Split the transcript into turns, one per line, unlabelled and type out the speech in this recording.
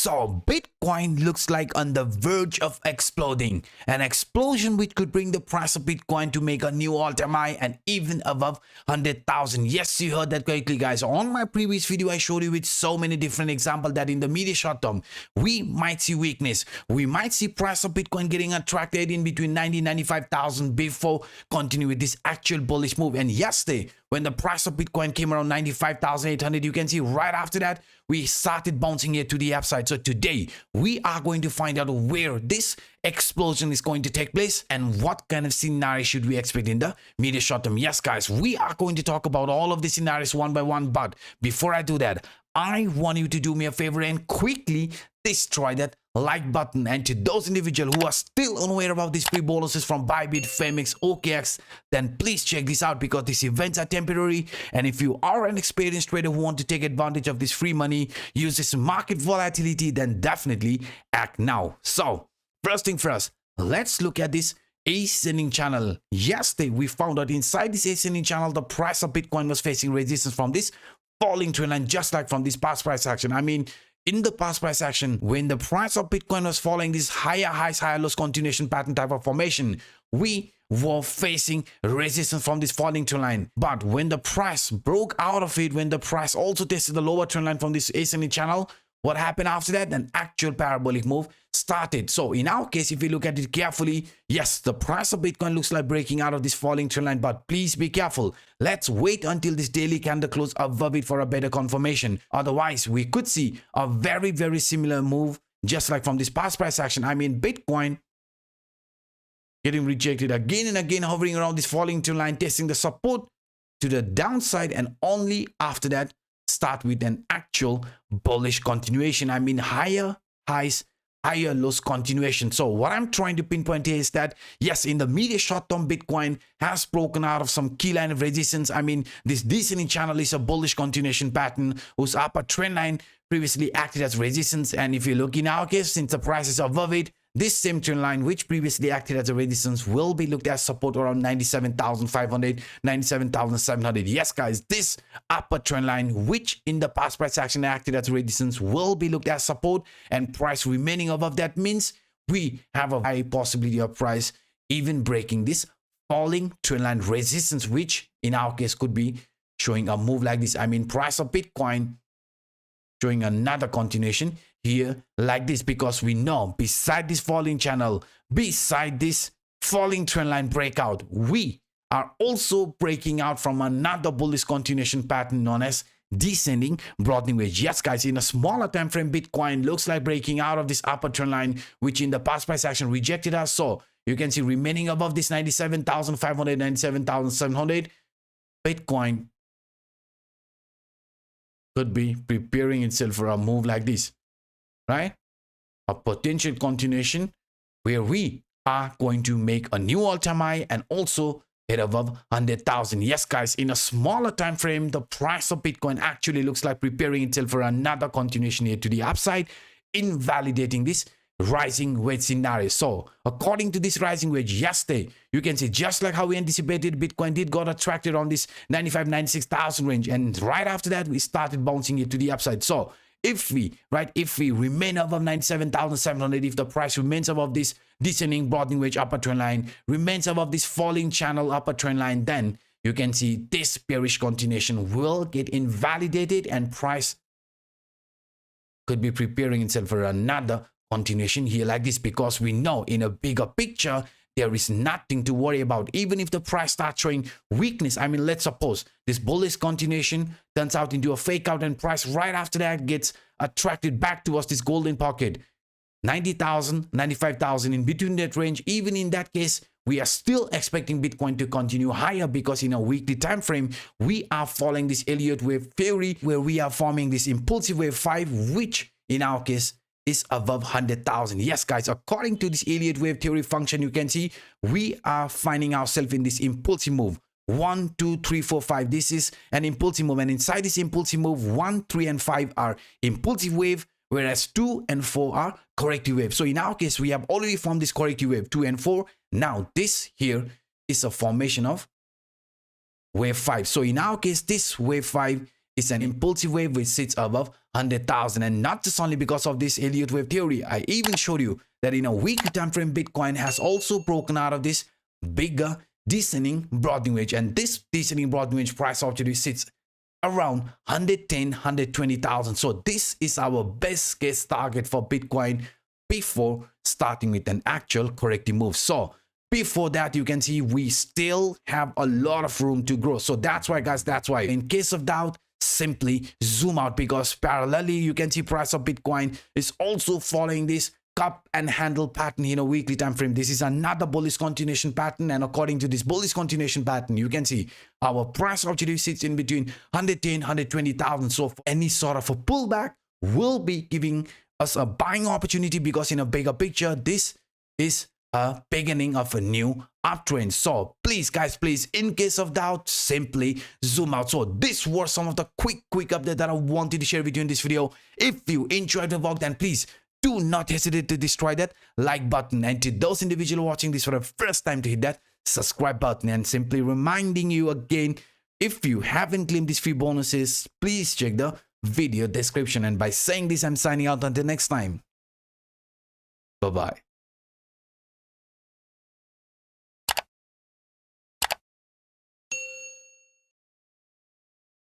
So Bitcoin looks like on the verge of exploding. An explosion which could bring the price of Bitcoin to make a new all-time high and even above 100,000. Yes, you heard that correctly, guys. On my previous video, I showed you with so many different examples that in the immediate short term, we might see weakness. We might see price of Bitcoin getting attracted in between 90 and 95,000 before continue with this actual bullish move. And yesterday, when the price of Bitcoin came around 95,800, you can see right after that, we started bouncing here to the upside. So today, we are going to find out where this explosion is going to take place and what kind of scenario should we expect in the immediate short term. Yes, guys, we are going to talk about all of the scenarios one by one. But before I do that, I want you to do me a favor and quickly destroy that like button. And to those individuals who are still unaware about these free bonuses from Bybit, Phemex, OKX, then please check this out because these events are temporary. And if you are an experienced trader who want to take advantage of this free money, use this market volatility, then definitely act now. So first thing first, let's look at this ascending channel. Yesterday, we found out inside this ascending channel, the price of Bitcoin was facing resistance from this falling trend line, just like from this past price action. I mean, in the past price action, when the price of Bitcoin was following this higher highs, higher lows continuation pattern type of formation, we were facing resistance from this falling trend line. But when the price broke out of it, when the price also tested the lower trend line from this ascending channel, what happened after that? An actual parabolic move started. So in our case, if you look at it carefully, yes, the price of Bitcoin looks like breaking out of this falling trend line, but please be careful. Let's wait until this daily candle close above it for a better confirmation. Otherwise, we could see a very, very similar move, just like from this past price action. I mean, Bitcoin getting rejected again and again, hovering around this falling trend line, testing the support to the downside, and only after that, start with an actual bullish continuation. I mean, higher highs, higher lows continuation. So what I'm trying to pinpoint here is that, yes, in the immediate short term, Bitcoin has broken out of some key line of resistance. I mean, this descending channel is a bullish continuation pattern whose upper trend line previously acted as resistance. And if you look in our case, since the price is above it, this same trend line, which previously acted as a resistance, will be looked at support around 97,500, 97,700. Yes, guys, this upper trend line, which in the past price action acted as resistance, will be looked at support, and price remaining above that means we have a high possibility of price even breaking this falling trend line resistance, which in our case could be showing a move like this. I mean, price of Bitcoin showing another continuation here like this, because we know beside this falling channel, beside this falling trend line breakout, we are also breaking out from another bullish continuation pattern known as descending broadening wedge. Yes, guys, in a smaller time frame, Bitcoin looks like breaking out of this upper trend line, which in the past price action rejected us. So you can see remaining above this 97,500, 97,700, Bitcoin could be preparing itself for a move like this, right? A potential continuation where we are going to make a new all-time high and also hit above 100,000. Yes, guys, in a smaller time frame, the price of Bitcoin actually looks like preparing itself for another continuation here to the upside, invalidating this rising wedge scenario. So according to this rising wedge yesterday, you can see just like how we anticipated, Bitcoin did got attracted on this 95, 96,000 range, and right after that we started bouncing it to the upside. So if we remain above 97,700, if the price remains above this descending broadening wedge upper trend line, remains above this falling channel upper trend line, then you can see this bearish continuation will get invalidated and price could be preparing itself for another continuation here like this, because we know in a bigger picture there is nothing to worry about. Even if the price starts showing weakness, I mean, let's suppose this bullish continuation turns out into a fake out and price right after that gets attracted back towards this golden pocket, 90,000, 95,000, in between that range. Even in that case, we are still expecting Bitcoin to continue higher, because in a weekly time frame, we are following this Elliott wave theory where we are forming this impulsive wave 5, which in our case is above 100,000. Yes, guys, according to this Elliott wave theory function, you can see we are finding ourselves in this impulsive move 1, 2, 3, 4, 5. This is an impulsive move, and inside this impulsive move, 1, 3, and 5 are impulsive wave, whereas 2 and 4 are corrective wave. So in our case, we have already formed this corrective wave 2 and 4. Now this here is a formation of wave 5. So in our case, this wave 5 is an impulsive wave which sits above 100,000. And not just only because of this Elliott wave theory, I even showed you that in a weekly time frame, Bitcoin has also broken out of this bigger descending broadening wedge, and this descending broadening wedge price opportunity sits around 110, 120,000. So this is our best case target for Bitcoin before starting with an actual corrective move. So before that, you can see we still have a lot of room to grow. So that's why, guys, that's why in case of doubt, simply zoom out, because parallelly you can see price of Bitcoin is also following this cup and handle pattern in a weekly time frame. This is another bullish continuation pattern, and according to this bullish continuation pattern, you can see our price opportunity sits in between 110, 120,000. So for any sort of a pullback will be giving us a buying opportunity, because in a bigger picture, this is a beginning of a new uptrend. So please, guys, please, in case of doubt, simply zoom out. So this was some of the quick update that I wanted to share with you in this video. If you enjoyed the vlog, then please do not hesitate to destroy that like button, and to those individuals watching this for the first time, to hit that subscribe button. And simply reminding you again, if you haven't claimed these free bonuses, please check the video description. And by saying this, I'm signing out until next time. Bye bye.